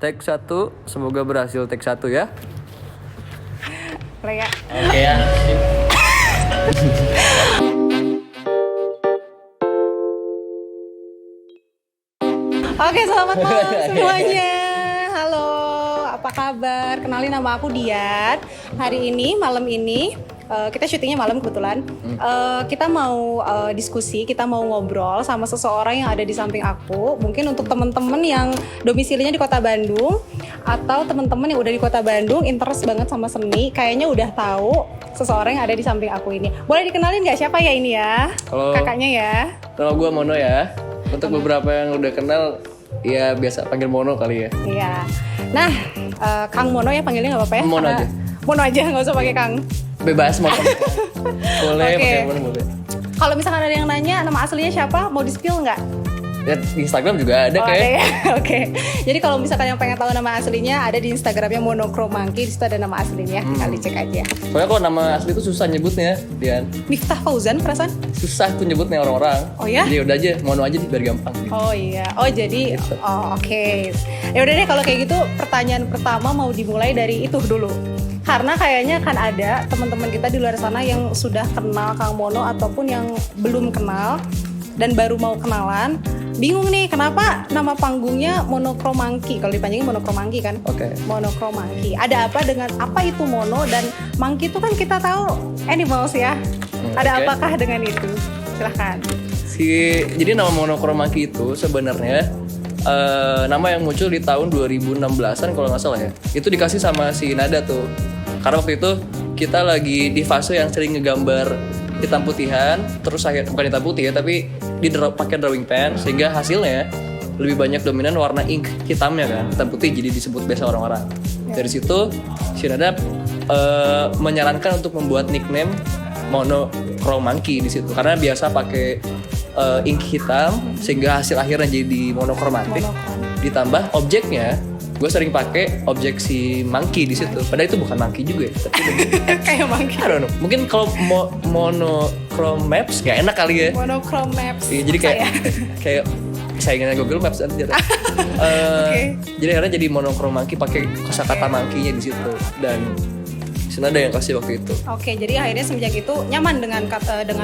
Take 1, semoga berhasil take 1 ya. Lea. Oke ya. Oke, selamat malam semuanya. Halo, apa kabar? Kenalin, nama aku Dian. Hari ini, malam ini, kita syutingnya malam kebetulan. Kita mau diskusi, kita mau ngobrol sama seseorang yang ada di samping aku. Mungkin untuk teman-teman yang domisilinya di Kota Bandung atau teman-teman yang udah di Kota Bandung interest banget sama seni, kayaknya udah tahu seseorang yang ada di samping aku ini. Boleh dikenalin nggak siapa ya ini ya? Halo. Kakaknya ya. Kalau gue Mono ya. Untuk beberapa yang udah kenal, ya biasa panggil Mono kali ya. Iya. Nah, Kang Mono ya panggilnya nggak apa-apa ya? Mono aja. Mono aja, nggak usah pakai Kang. Bebas mau pakai. Boleh Oke. pakai Mono boleh. Kalau misalkan ada yang nanya nama aslinya siapa, mau di-spill nggak? Ya, di Instagram juga ada Oh, kayak. ada ya? Oke. Jadi kalau misalkan yang pengen tahu nama aslinya, ada di Instagramnya Monochromangki, di situ ada nama aslinya. Kali cek aja. Soalnya kalau nama asli itu susah nyebutnya, Dian. Miftah Fauzan, perasaan? Susah tuh nyebutnya orang-orang. Oh ya? Jadi udah aja, Mono aja biar gampang. Oh iya. Oh jadi, Gitu. oke. Ya udah deh, kalau kayak gitu pertanyaan pertama mau dimulai dari itu dulu. Karena kayaknya kan ada teman-teman kita di luar sana yang sudah kenal Kang Mono ataupun yang belum kenal dan baru mau kenalan. Bingung nih, kenapa nama panggungnya Monochromangki? Kalau dipanjangin Monochromangki kan? Oke. Monochromangki. Ada apa dengan apa itu mono dan monkey itu kan kita tahu animals ya. Ada oke. apakah dengan itu? Silahkan. Jadi nama Monochromangki itu sebenarnya nama yang muncul di tahun 2016-an kalau nggak salah ya. Itu dikasih sama si Nada tuh. Karena waktu itu kita lagi di fase yang sering ngegambar hitam putihan, terus bukan hitam putih ya, tapi pakai drawing pen, sehingga hasilnya lebih banyak dominan warna ink hitamnya kan, hitam putih, jadi disebut biasa orang-orang. Dari situ si Nada menyarankan untuk membuat nickname Monochromangki di situ, karena biasa pakai ink hitam, sehingga hasil akhirnya jadi monokromatik. Ditambah objeknya, gue sering pakai objek si monkey di situ. Padahal itu bukan monkey juga ya, tapi Kayak monkey. I don't know. Mungkin kalau monochrome maps gak enak kali ya. Monochrome maps. Iya, jadi kayak saingannya Google Maps nanti. Jadi akhirnya jadi monochromangki pakai kosakata monkey-nya di situ, dan sini ada yang kasih waktu itu. Oke, jadi akhirnya semenjak itu nyaman dengan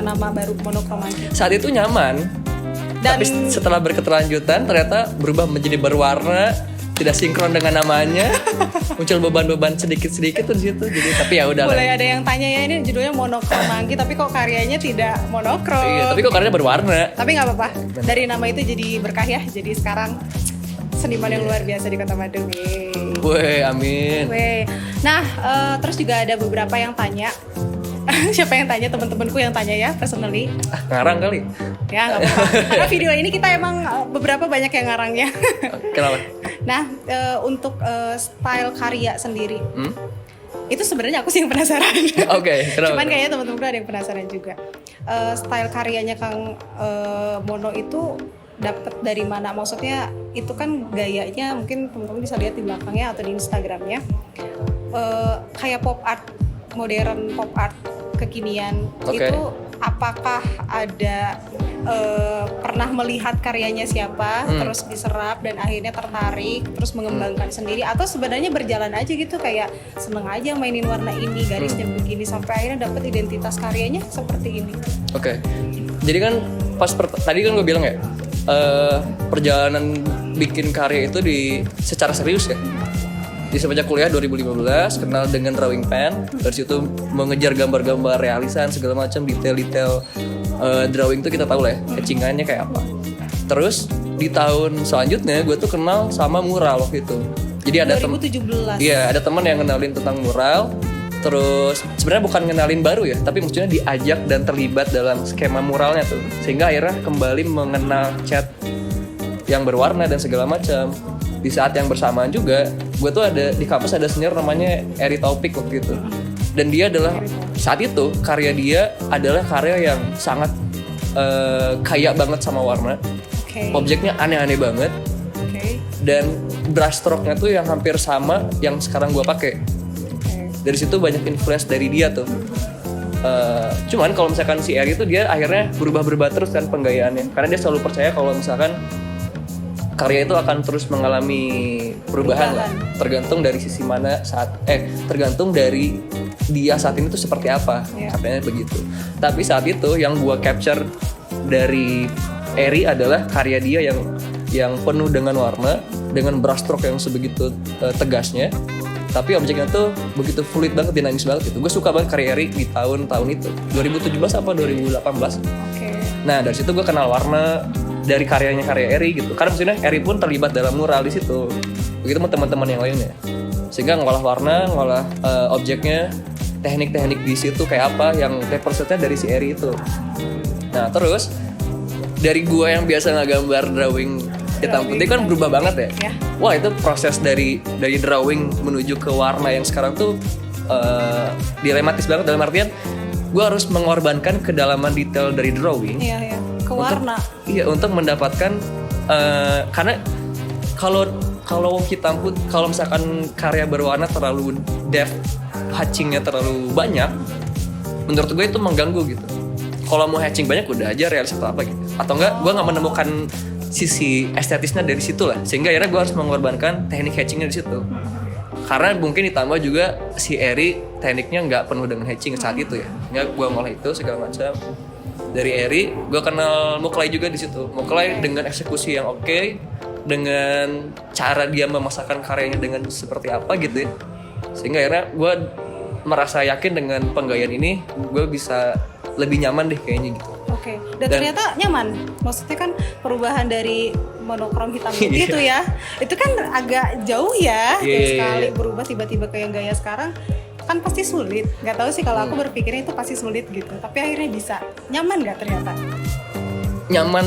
nama baru Monochromangki. Saat itu nyaman, tapi setelah berkelanjutan ternyata berubah menjadi berwarna, tidak sinkron dengan namanya, muncul beban-beban sedikit-sedikit tuh di situ. Jadi tapi ya udah. Boleh ada yang tanya ya, ini judulnya Monochromangki tapi kok karyanya tidak monokrom. Iya, tapi kok karyanya berwarna. Tapi nggak apa-apa. Dari nama itu jadi berkah ya. Jadi sekarang seniman yang luar biasa di Kota Bandung. Weh, amin. Weh. Nah, terus juga ada beberapa yang tanya. Siapa yang tanya? Teman-temanku yang tanya ya, personally. Ngarang kali. Ya, nggak apa-apa. Karena video ini kita emang beberapa banyak yang ngarangnya. Kenapa? Nah, untuk style karya sendiri, itu sebenarnya aku sih yang penasaran. Oke, kenapa? Cuman kayaknya teman-teman ada yang penasaran juga. Style karyanya Kang Mono itu dapat dari mana? Maksudnya itu kan gayanya, mungkin teman-teman bisa lihat di belakangnya atau di Instagramnya, kayak pop art, modern pop art kekinian. Oke. Itu apakah ada pernah melihat karyanya siapa, terus diserap dan akhirnya tertarik, terus mengembangkan sendiri, atau sebenarnya berjalan aja gitu, kayak seneng aja mainin warna ini, garisnya begini, sampai akhirnya dapat identitas karyanya seperti ini. Oke. Jadi kan tadi kan gue bilang ya, perjalanan bikin karya itu secara serius ya. Di semenjak kuliah 2015 kenal dengan drawing pen, dari situ mengejar gambar-gambar realisan segala macam, detail-detail drawing tuh kita tahu lah ya, etchingannya kayak apa. Terus di tahun selanjutnya gue tuh kenal sama mural waktu itu. Jadi ada 2017. Iya, ada teman yang kenalin tentang mural. Terus sebenarnya bukan ngenalin baru ya, tapi maksudnya diajak dan terlibat dalam skema muralnya tuh, sehingga akhirnya kembali mengenal cat yang berwarna dan segala macam. Di saat yang bersamaan juga, gue tuh ada di kampus ada senior namanya Eri Taufik waktu itu, dan dia adalah saat itu karya dia adalah karya yang sangat kaya banget sama warna. Objeknya aneh-aneh banget, dan brush stroke-nya tuh yang hampir sama yang sekarang gue pakai. Dari situ banyak influence dari dia tuh. Cuman kalau misalkan si Eri itu dia akhirnya berubah terus kan penggayaannya, karena dia selalu percaya kalau misalkan karya itu akan terus mengalami perubahan lah. Tergantung dari sisi mana tergantung dari dia saat ini tuh seperti apa, katanya begitu. Tapi saat itu yang gua capture dari Eri adalah karya dia yang penuh dengan warna, dengan brushstroke yang sebegitu tegasnya. Tapi objeknya tuh begitu fluid banget, dinamis banget gitu. Gue suka banget karya Eri di tahun-tahun itu. 2017 apa 2018. Nah dari situ gue kenal warna dari karya Eri gitu. Karena maksudnya Eri pun terlibat dalam mural di situ. Begitu teman-teman yang lainnya. Sehingga ngolah warna, ngolah objeknya, teknik-teknik di situ kayak apa yang representnya dari si Eri itu. Nah terus dari gue yang biasa ngegambar drawing hitam putih kan berubah banget ya. Wah itu proses dari drawing menuju ke warna yang sekarang tuh dilematis banget, dalam artian gue harus mengorbankan kedalaman detail dari drawing ke warna. Untuk mendapatkan karena kalau hitam putih, kalau misalkan karya berwarna terlalu depth, hatchingnya terlalu banyak, menurut gue itu mengganggu gitu. Kalau mau hatching banyak udah aja realis atau apa gitu, atau enggak gue nggak menemukan sisi estetisnya dari situ lah, sehingga akhirnya gue harus mengorbankan teknik hatchingnya di situ. Karena mungkin ditambah juga si Eri tekniknya nggak penuh dengan hatching saat itu ya, nggak gue ngolah itu segala macam. Dari Eri gue kenal Muklai juga di situ. Muklai dengan eksekusi yang oke, dengan cara dia memasakkan karyanya dengan seperti apa gitu ya, sehingga akhirnya gue merasa yakin dengan penggayaan ini gue bisa lebih nyaman deh kayaknya gitu. Dan ternyata nyaman. Maksudnya kan perubahan dari monokrom hitam putih itu ya, itu kan agak jauh ya. Sekali berubah tiba-tiba ke yang gaya sekarang kan pasti sulit. Gak tahu sih kalau aku berpikirnya itu pasti sulit gitu. Tapi akhirnya bisa. Nyaman gak ternyata? Nyaman,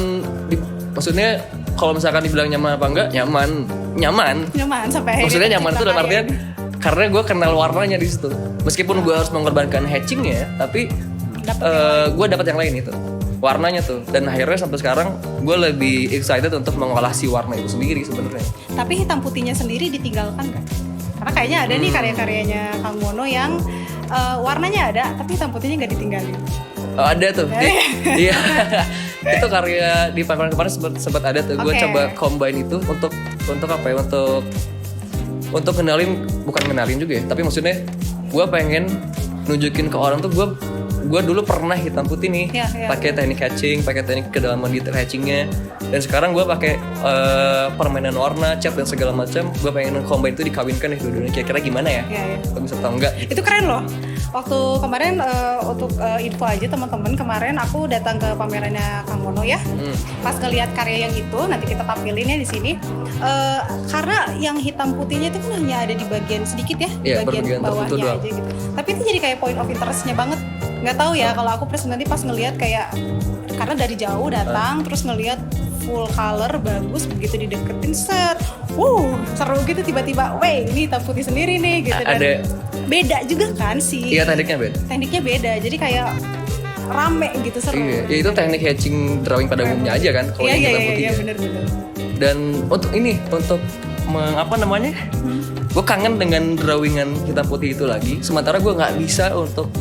maksudnya kalau misalkan dibilang nyaman apa enggak? Nyaman sampai akhirnya. Maksudnya nyaman itu dalam artian karena gue kenal warnanya di situ. Meskipun gue harus mengorbankan hatchingnya, tapi gue dapat yang lain itu, warnanya tuh. Dan akhirnya sampai sekarang gue lebih excited untuk mengolah si warna itu sendiri sebenarnya. Tapi hitam putihnya sendiri ditinggalkan nggak? Karena kayaknya ada nih karya-karyanya Kang Mono yang warnanya ada, tapi hitam putihnya nggak ditinggalin. Ada tuh. Iya. Itu karya di pameran kemarin sempat ada tuh. Gue coba combine itu untuk apa ya? Untuk bukan kenalin juga ya. Tapi maksudnya gue pengen nunjukin ke orang tuh gue dulu pernah hitam putih nih, pakai teknik hatching, pakai teknik kedalaman detail hatchingnya, dan sekarang gue pakai permainan warna, cat dan segala macam. Gue pengen combine itu dikawinkan nih dua-duanya. Kira-kira gimana ya? Bagus atau enggak? Itu keren loh. Waktu kemarin untuk info aja teman-teman, kemarin aku datang ke pamerannya Kang Mono ya. Pas ngeliat karya yang itu, nanti kita tampilinnya di sini. Karena yang hitam putihnya itu kan hanya ada di bagian sedikit ya, bagian bawahnya aja gitu. Tapi itu jadi kayak point of interestnya banget. Nggak tahu ya, kalau aku personally pas ngelihat kayak, karena dari jauh datang terus ngelihat full color bagus, begitu dideketin set, seru gitu tiba-tiba, ini hitam putih sendiri nih gitu. Dan ada beda juga kan sih. Iya, tekniknya beda. Jadi kayak rame gitu, seru. Iya, ya itu teknik hatching drawing pada umumnya aja kan. Kalau hitam putih. Iya, benar-benar. Dan untuk apa namanya? Gue kangen dengan drawingan hitam putih itu lagi. Sementara gue nggak bisa untuk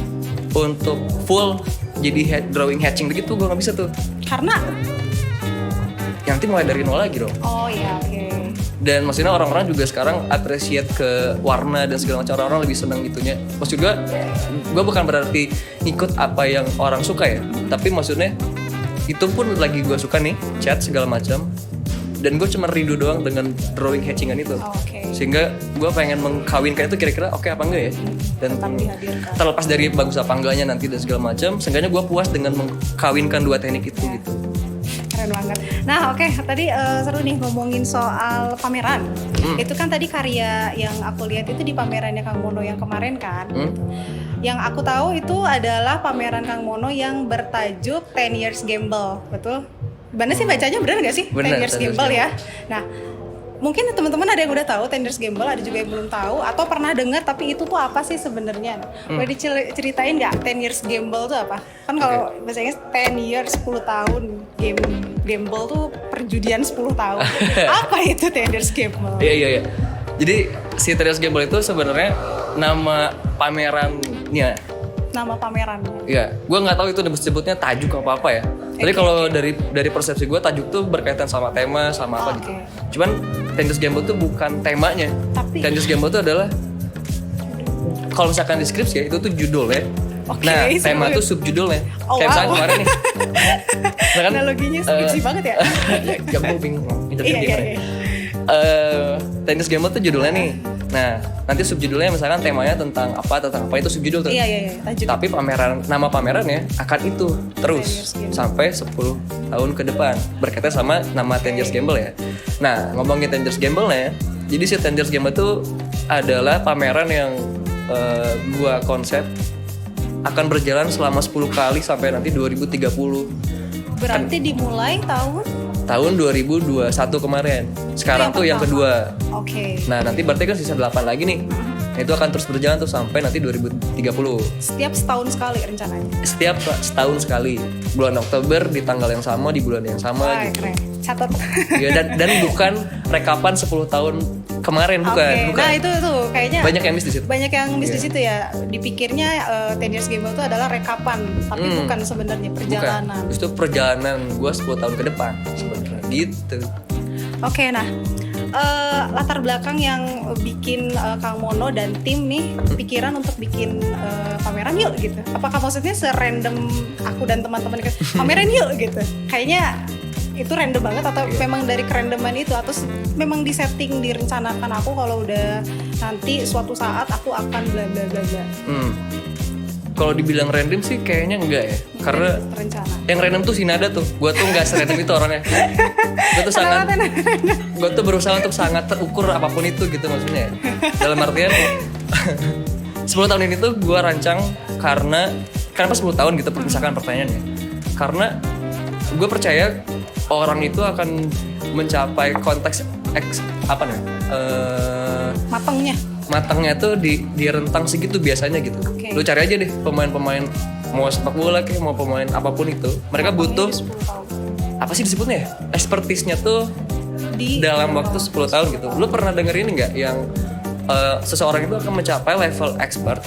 full jadi drawing hatching begitu, gue nggak bisa tuh. Karena nanti mulai dari nol lagi dong. Dan maksudnya orang-orang juga sekarang appreciate ke warna dan segala macam, orang-orang lebih senang gitunya. Maksud gue bukan berarti ikut apa yang orang suka ya, tapi maksudnya itu pun lagi gue suka nih, cat segala macam. Dan gue cuma rindu doang dengan drawing hatchingan itu. Sehingga gue pengen mengkawinkan itu kira-kira oke apa enggak ya. Dan terlepas dari bagus apa enggaknya nanti dan segala macam, seenggaknya gue puas dengan mengkawinkan dua teknik itu gitu. Keren banget. Nah tadi seru nih ngomongin soal pameran. Itu kan tadi karya yang aku lihat itu di pamerannya Kang Mono yang kemarin kan. Yang aku tahu itu adalah pameran Kang Mono yang bertajuk 10 Years Gamble, betul? Bener sih bacanya, bener gak sih? 10 Years Gamble ya. Nah, mungkin teman-teman ada yang udah tahu 10 Years Gamble, ada juga yang belum tahu atau pernah dengar tapi itu tuh apa sih sebenarnya? Boleh diceritain nggak 10 Years Gamble tuh apa? Kan kalau bahasa Inggris 10 years 10 tahun, gamble tuh perjudian 10 tahun. Apa itu 10 Years Gamble? Iya. Jadi si 10 Years Gamble itu sebenarnya nama pamerannya. Nama pamerannya. Iya, gue nggak tahu itu disebutnya tajuk apa ya. Tapi kalau dari persepsi gue tajuk tuh berkaitan sama tema sama apa gitu. Cuman Dangerous Gamble tuh bukan temanya. Tapi Dangerous Gamble tuh adalah kalau misalkan deskripsi ya itu tuh judulnya. Nah, tema tuh subjudulnya. Kayak misalnya kemarin nih. Misalkan, analoginya skripsi banget ya. Ya gue bingung. Iya. Dangerous Gamble tuh judulnya nih. Nah, nanti subjudulnya misalkan temanya tentang apa itu subjudul tuh. Iya. Tajuk. Tapi nama pamerannya akan itu terus sampai 10 tahun ke depan berkaitan sama nama Dangerous Gamble ya. Nah, ngomongin Dangerous Gamble ya. Jadi si Dangerous Gamble tuh adalah pameran yang gua konsep akan berjalan selama 10 kali sampai nanti 2030. Berarti dimulai tahun 2021 kemarin. Sekarang tuh yang kedua. Oke. Nah, nanti berarti kan sisa 8 lagi nih. Nah, itu akan terus berjalan tuh sampai nanti 2030. Setiap setahun sekali rencananya. Setiap setahun sekali. Bulan Oktober di tanggal yang sama, di bulan yang sama. Wah, gitu. Keren. Catat. Ya, dan bukan rekapan 10 tahun kemarin, bukan. Nah, itu kayaknya banyak yang miss di situ. Banyak yang miss di situ ya. Dipikirnya Dangerous Gamble itu adalah rekapan, tapi bukan sebenarnya perjalanan. Bukan. Itu perjalanan gue 10 tahun ke depan sebenarnya gitu. Oke, nah latar belakang yang bikin Kang Mono dan tim nih pikiran untuk bikin pameran yuk gitu. Apakah maksudnya serandom aku dan teman-teman pameran yuk gitu? Kayaknya itu random banget atau memang dari kerandoman itu atau memang disetting direncanakan aku kalau udah nanti suatu saat aku akan bla bla bla bla. Kalau dibilang random sih kayaknya enggak ya. Karena terencana. Yang random tuh si Nada tuh. Gue tuh enggak serandom itu orangnya. Gue tuh berusaha untuk sangat terukur apapun itu gitu maksudnya. Dalam artian 10 tahun ini tuh gue rancang karena kenapa 10 tahun gitu misalkan pertanyaannya. Karena gue percaya orang itu akan mencapai konteks matangnya tuh di rentang segitu biasanya gitu. Lu cari aja deh pemain-pemain mau sepak bola kayak mau pemain apapun itu, mereka butuh apa sih disebutnya ya? Expertise-nya tuh dalam waktu 10 tahun gitu. Lu pernah denger ini nggak yang seseorang itu akan mencapai level expert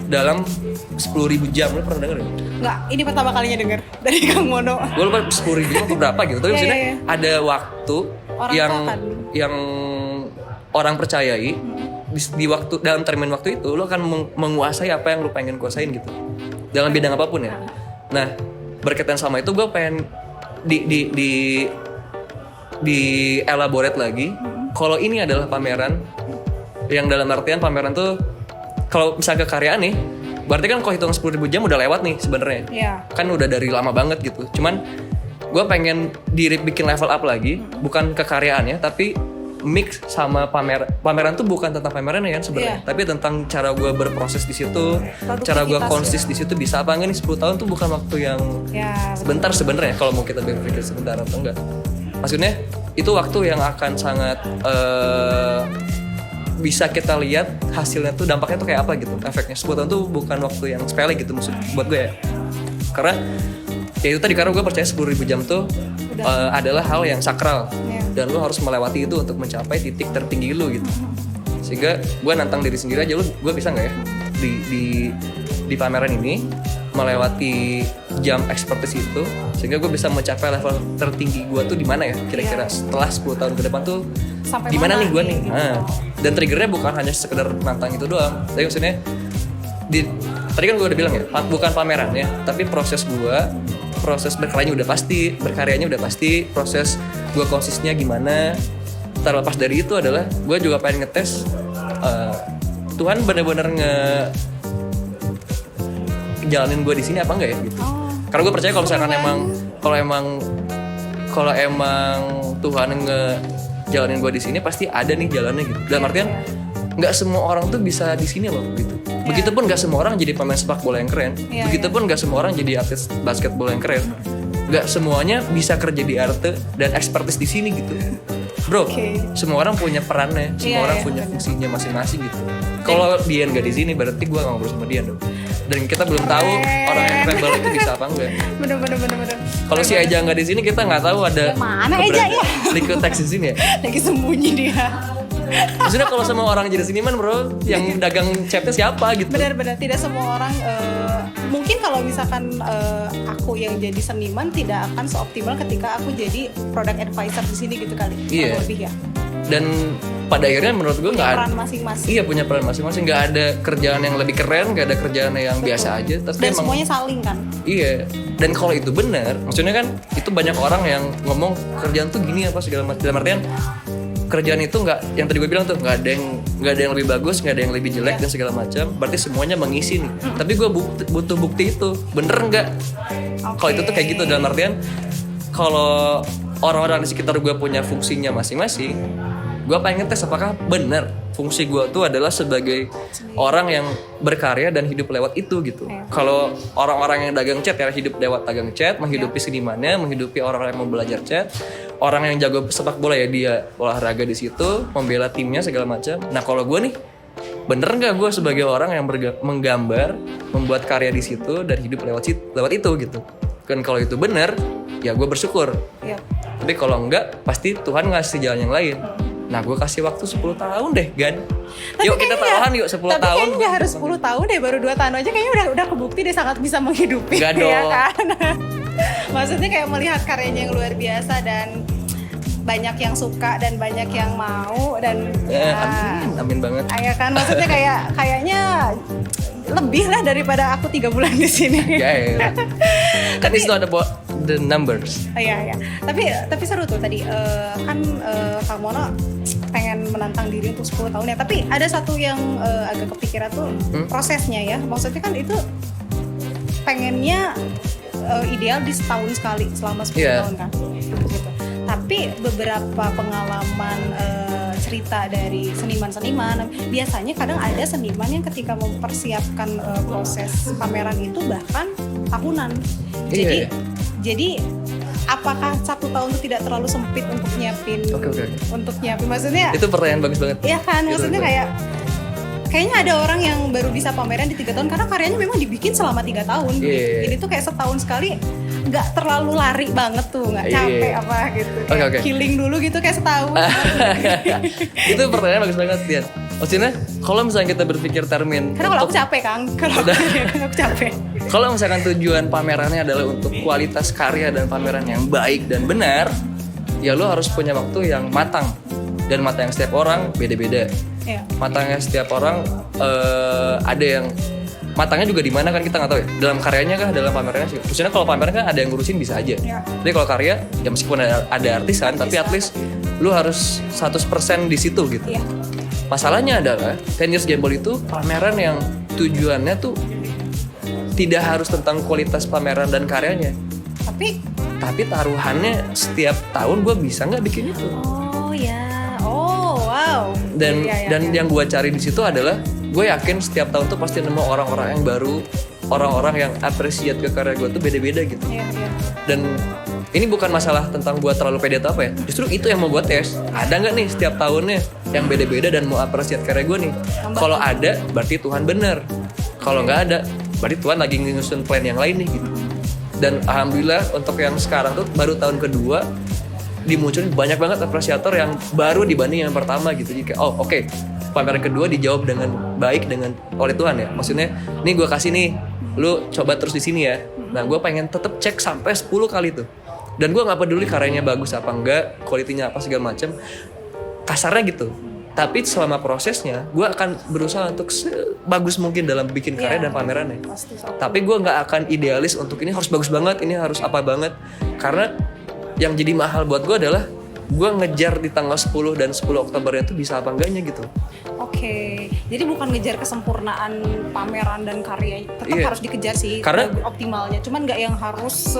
dalam 10.000 jam? Lu pernah denger ya? Nggak, ini pertama kalinya denger dari Kang Mono. Gue lupa 10.000 atau berapa gitu. Tapi maksudnya ada waktu orang yang orang percayai di waktu dalam termin waktu itu lo akan menguasai apa yang lo pengen kuasain gitu dalam bidang apapun ya. Nah, berkaitan sama itu gue pengen di elaborate lagi. Kalau ini adalah pameran yang dalam artian pameran tuh kalau misalnya kekaryaan nih, berarti kan kalau hitung 10.000 jam udah lewat nih sebenarnya. Kan udah dari lama banget gitu. Cuman gue pengen bikin level up lagi, bukan kekaryaannya tapi mix sama pameran tuh bukan tentang pameran ya kan sebenarnya, tapi tentang cara gue berproses di situ, cara gue konsis di situ bisa apa enggak nih 10 tahun tuh bukan waktu yang sebentar sebenarnya kalau mau kita berpikir sebentar atau enggak. Maksudnya itu waktu yang akan sangat bisa kita lihat hasilnya tuh dampaknya tuh kayak apa gitu, efeknya 10 tahun tuh bukan waktu yang sepele gitu maksud buat gue ya. Karena ya itu tadi karena gue percaya 10.000 jam tuh adalah hal yang sakral. Dan lo harus melewati itu untuk mencapai titik tertinggi lo gitu. Sehingga gue nantang diri sendiri aja, gue bisa nggak ya di pameran ini melewati jam expertise itu sehingga gue bisa mencapai level tertinggi gue tuh di mana ya kira-kira setelah 10 tahun ke depan tuh di mana nih gue nih. Dan triggernya bukan hanya sekedar nantang itu doang, tapi maksudnya tadi kan gue udah bilang ya bukan pameran ya, tapi proses berkaryanya udah pasti, proses gue konsisnya gimana. Terlepas dari itu adalah gue juga pengen ngetes Tuhan benar-benar jalanin gue di sini apa enggak ya gitu. Karena gue percaya kalau misalkan kalau emang Tuhan ngejalanin gue di sini pasti ada nih jalannya gitu. Dalam artian nggak semua orang tuh bisa di sini loh gitu. Begitupun nggak semua orang jadi pemain sepak bola yang keren. Begitupun nggak semua orang jadi artis basket bola yang keren. Nggak semuanya bisa kerja di arte dan expertise di sini gitu. Bro, semua orang punya perannya, semua orang punya fungsinya masing-masing gitu. Kalau Dian nggak di sini, berarti gue nggak ngobrol sama Dian dong. Dan kita belum tahu orang yang rebel itu bisa apa enggak. Bener. Kalau si Eja nggak di sini, kita nggak tahu ada mana Eja ya? Liquid Text di sini ya. Lagi sembunyi dia. Maksudnya kalau semua orang jadi seniman bro, yang dagang catnya siapa gitu? Benar-benar tidak semua orang mungkin kalau misalkan aku yang jadi seniman tidak akan seoptimal ketika aku jadi product advisor di sini gitu kali. Iya. Lebih ya. Dan pada akhirnya menurut gue nggak ada Peran masing-masing. Iya punya peran masing-masing. Nggak ada kerjaan yang lebih keren, nggak ada kerjaan yang biasa aja. Tapi Dan emang semuanya saling kan. iya. Dan kalau itu benar, maksudnya kan itu banyak orang yang ngomong kerjaan tuh gini apa segala macam. Dalam artian kerjaan itu nggak, yang tadi gue bilang tuh nggak ada yang lebih bagus, nggak ada yang lebih jelek dan segala macam. Berarti semuanya mengisi nih. Tapi gue butuh bukti itu bener nggak? Kalau itu tuh kayak gitu dalam artian kalau orang-orang di sekitar gue punya fungsinya masing-masing, gue pengen tes apakah benar fungsi gue tuh adalah sebagai orang yang berkarya dan hidup lewat itu gitu. Kalau orang-orang yang dagang cat ya hidup lewat dagang cat, menghidupi senimannya, menghidupi orang yang mau belajar cat, orang yang jago sepak bola ya dia olahraga di situ, membela timnya segala macam. Nah kalau gue nih, bener nggak gue sebagai orang yang menggambar, membuat karya di situ dan hidup lewat itu gitu. Dan kalau itu bener, ya gue bersyukur. Iya. Tapi kalau enggak, pasti Tuhan ngasih jalan yang lain. Nah, gue kasih waktu 10 tahun deh, Gan. Yuk kita taruhan yuk 10 tahun. Tapi kayaknya nggak harus 10 tahun deh, baru 2 tahun aja kayaknya udah kebukti deh sangat bisa menghidupi. Nggak ya dong. kan? Maksudnya kayak melihat karyanya yang luar biasa dan banyak yang suka dan banyak yang mau dan Amin banget. ya kan maksudnya kayaknya lebih lah daripada aku 3 bulan di sini. Ya. Kan it's not about the numbers. Iya. Tapi seru tuh tadi kan Kang Mono pengen menantang diri untuk 10 tahun ya. Tapi ada satu yang agak kepikiran tuh prosesnya ya. Maksudnya kan itu pengennya ideal di setahun sekali selama 10 tahun kan. Gitu. Tapi beberapa pengalaman cerita dari seniman-seniman biasanya kadang ada seniman yang ketika mempersiapkan proses pameran itu bahkan tahunan. Jadi apakah 1 tahun itu tidak terlalu sempit untuk nyiapin? Oke. Untuk nyiapin maksudnya? Itu pertanyaan bagus banget. Iya kan, maksudnya kayaknya ada orang yang baru bisa pameran di 3 tahun karena karyanya memang dibikin selama 3 tahun. Jadi tuh kayak setahun sekali nggak terlalu lari banget tuh, nggak capek apa gitu. Oke. Killing dulu gitu kayak setahun. Itu pertanyaan bagus banget, Tian. Maksudnya kalau misalnya kita berpikir termin Karena kalau aku capek Kang, aku capek. Kalau misalkan tujuan pamerannya adalah untuk kualitas karya dan pameran yang baik dan benar, ya lo harus punya waktu yang matang. Dan matang yang setiap orang beda-beda. Iya. Matangnya setiap orang ada yang matangnya juga di mana kan kita nggak tahu ya. Dalam karyanya kah, dalam pamerannya sih. Maksudnya kalau pameran kan ada yang ngurusin bisa aja. Iya. Tapi kalau karya ya meskipun ada artisan, tapi at least lu harus 100% di situ gitu. Iya. Masalahnya adalah 10 Years Gamble itu pameran yang tujuannya tuh tidak harus tentang kualitas pameran dan karyanya. Tapi taruhannya setiap tahun gue bisa nggak bikin itu. oh ya. Oh wow. Dan Iya. yang gue cari di situ adalah gue yakin setiap tahun tuh pasti nemu orang-orang yang baru, orang-orang yang appreciate ke karya gue tuh beda-beda gitu. Iya. Dan ini bukan masalah tentang gue terlalu pede atau apa ya. Justru itu yang mau gue tes. Ada nggak nih setiap tahunnya yang beda-beda dan mau appreciate karya gue nih? Kalau ada, berarti Tuhan bener. Kalau nggak ada, berarti Tuhan lagi nyusun plan yang lain nih gitu. Dan alhamdulillah untuk yang sekarang tuh baru tahun kedua dimunculin banyak banget apresiator yang baru dibanding yang pertama gitu. Jadi kayak oke. Pameran kedua dijawab dengan baik oleh Tuhan ya. Maksudnya, nih gue kasih nih, lu coba terus di sini ya. Nah, gue pengen tetap cek sampai 10 kali tuh. Dan gue nggak peduli karyanya bagus apa enggak, kualitinya apa segala macam. Kasarnya gitu. Tapi selama prosesnya, gue akan berusaha untuk sebagus mungkin dalam bikin karya dan pamerannya. Tapi gue nggak akan idealis untuk ini harus bagus banget, ini harus apa banget. Karena yang jadi mahal buat gue adalah gue ngejar di tanggal 10 dan 10 Oktober itu bisa apa enggaknya gitu. Oke, jadi bukan ngejar kesempurnaan pameran dan karya, tetap harus dikejar sih karena optimalnya. Cuman nggak yang harus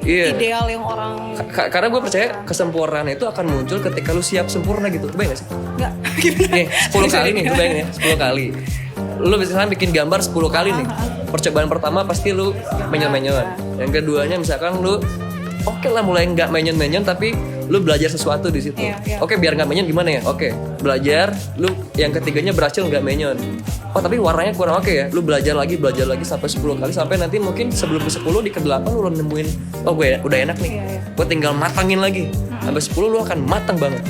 ideal yang orang. Karena gue percaya kesempurnaan itu akan muncul ketika lu siap sempurna gitu. Kebayang gak sih? Nggak, gimana? Nih, 10 kali nih, kebayang ya, 10 kali. Lu misalkan bikin gambar 10 kali nih. Percobaan pertama pasti lu menyon-menyon. Yang keduanya misalkan lu oke lah mulai nggak menyon-menyon tapi lu belajar sesuatu di situ. Oke, biar nggak menyon gimana ya? Oke, belajar. Lu yang ketiganya berhasil nggak menyon. Oh tapi warnanya kurang oke ya. Lu belajar lagi sampai 10 kali sampai nanti mungkin sebelum ke 10 di ke-8 lu nemuin gue udah enak nih. Gue tinggal matangin lagi. Sampai 10 lu akan matang banget.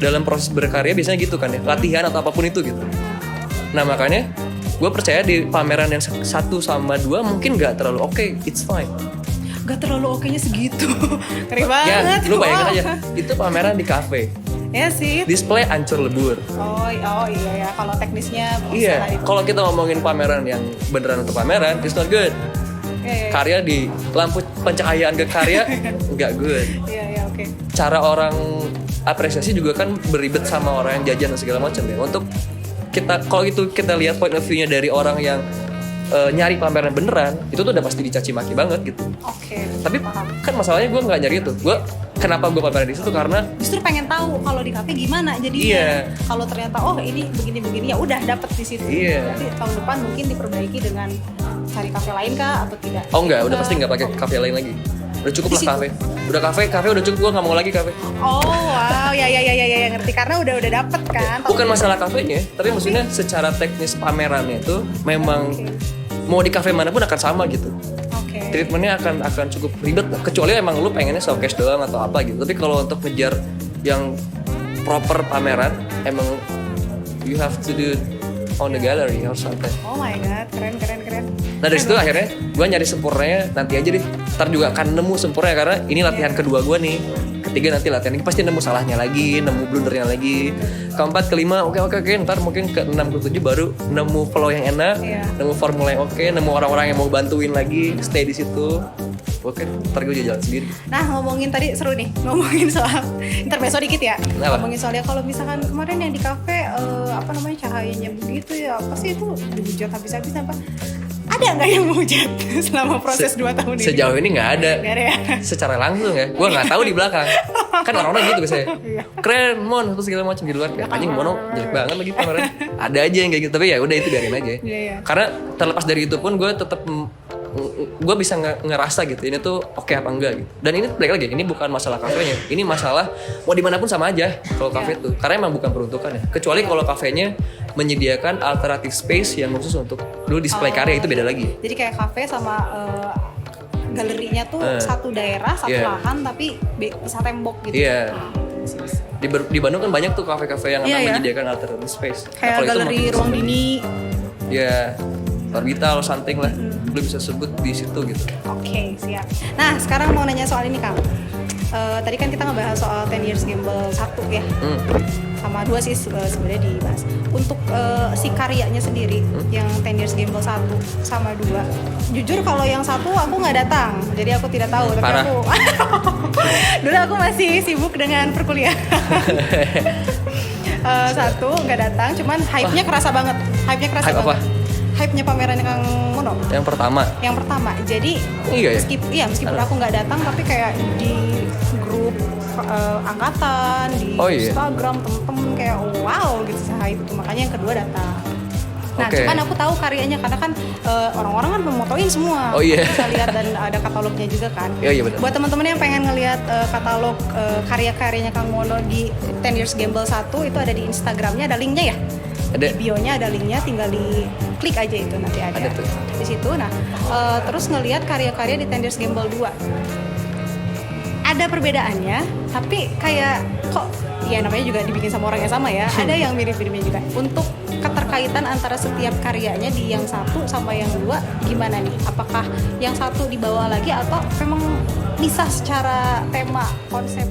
dalam proses berkarya biasanya gitu kan ya, latihan atau apapun itu gitu. Nah makanya gue percaya di pameran yang 1 sama 2 mungkin gak terlalu oke, it's fine. Gak terlalu oke-nya segitu. Ngeri Ya banget. lu bayangin Wow. aja, itu pameran di kafe, Ya sih. display hancur lebur. Oh iya ya, kalau teknisnya bisa lah Iya, itu. kalau kita ngomongin pameran yang beneran untuk pameran, it's not good. Iya, Karya di lampu pencahayaan ke karya nggak good. iya, oke. Cara orang apresiasi juga kan beribet sama orang yang jajan dan segala macam ya. Untuk kita, kalau itu kita lihat point of view-nya dari orang yang nyari pameran beneran, itu tuh udah pasti dicaci maki banget gitu. Oke. Tapi paham. kan masalahnya gue nggak nyari itu. Kenapa gue pameran di situ karena Justru pengen tahu kalau di kafe gimana jadinya. Iya. Kalau ternyata ini begini ya udah dapet di situ. Iya. Nanti tahun depan mungkin diperbaiki dengan cari kafe lain kah atau tidak? oh enggak, udah pasti nggak pakai kafe lain lagi. Udah cukup Di lah situ? kafe. Udah kafe udah cukup, gue nggak mau lagi kafe. Oh wow, ya ngerti karena udah dapet kan. Bukan masalah kafenya, tapi maksudnya secara teknis pamerannya itu memang mau di kafe manapun akan sama gitu. Oke. Treatmentnya akan cukup ribet lah. Kecuali emang lu pengennya showcase doang atau apa gitu. Tapi kalau untuk ngejar yang proper pameran, emang you have to do on the gallery or something. Oh my god, keren. Nah dari situ akhirnya gue nyari sempurnanya nanti aja deh. Ntar juga akan nemu sempurna karena ini latihan kedua gue nih. Ketiga nanti latihan ini pasti nemu salahnya lagi, nemu blundernya lagi. Keempat, kelima, oke. Ntar mungkin ke 6 ke 7 baru nemu flow yang enak, Iya. nemu formula yang oke, nemu orang-orang yang mau bantuin lagi, stay di situ. Oke, ntar gue jalan sendiri. Nah ngomongin tadi seru nih, ngomongin soal intermezzo dikit ya. Kenapa? Ngomongin soalnya kalau misalkan kemarin yang di kafe cahayanya begitu ya, apa sih itu dihujat habis-habisan Pak? Ada nggak yang menghujat selama proses 2 tahun ini? Sejauh ini nggak ada. Nggak ada ya? Secara langsung ya, gue nggak tahu di belakang. Kan orang-orang gitu biasanya. Iya. Keren, mon, terus segala macam di luar. Ya, anjing mono jelek banget lagi kemarin. Ada aja yang kayak gitu, tapi ya udah itu biarin aja. Iya. Karena terlepas dari itu pun gue tetap gue bisa ngerasa gitu ini tuh oke apa enggak gitu. Dan ini balik lagi, ini bukan masalah kafenya, ini masalah mau dimanapun sama aja kalau kafe tuh, karena emang bukan peruntukan ya. Kecuali kalau kafenya menyediakan alternative space yang khusus untuk lu display karya, itu beda lagi. Jadi kayak kafe sama galerinya tuh satu daerah, satu Iya. lahan tapi bisa tembok gitu. Iya. Di Bandung kan banyak tuh kafe-kafe yang Iya, emang ya. menyediakan alternative space. Kayak galeri Ruang Dini. Ya, Orbital, something lah. Lu bisa sebut di situ gitu. Oke, siap. Nah, sekarang mau nanya soal ini, Kang. Tadi kan kita ngebahas soal 10 Years Gamble 1 ya. Sama 2 sih sebenarnya dibahas. Untuk si karyanya sendiri, yang 10 Years Gamble 1 sama 2. Jujur kalau yang 1 aku nggak datang, jadi aku tidak tahu. Tapi Parah. aku dulu aku masih sibuk dengan perkuliahan. 1 nggak datang, cuman hype-nya kerasa banget. Hype-nya kerasa Hype apa? banget. Hype-nya pameran Kang Mono. Yang pertama. Yang pertama, jadi Iya ya? meskipun aku nggak datang, tapi kayak di grup angkatan, di Oh, iya. Instagram temen-temen kayak wow gitu hype itu, makanya yang kedua datang. Nah, Oke. cuman aku tahu karyanya karena kan orang-orang kan memotoin semua. Oh, iya. Bisa lihat dan ada katalognya juga kan. Iya, benar. Buat teman-teman yang pengen ngelihat katalog karya-karyanya Kang Mono di 10 Years Gamble 1 itu ada di Instagramnya, ada linknya ya. Ada. Di bio-nya ada linknya, tinggal di klik aja itu nanti ada. Ada tuh. Di situ. Nah, terus ngelihat karya-karya di 10 Years Gamble 2. Ada perbedaannya, tapi kayak kok ya namanya juga dibikin sama orang yang sama ya. Ada yang mirip-miripnya juga. Untuk keterkaitan antara setiap karyanya di yang 1 sama yang 2 gimana nih? Apakah yang 1 dibawa lagi atau memang bisa secara tema, konsep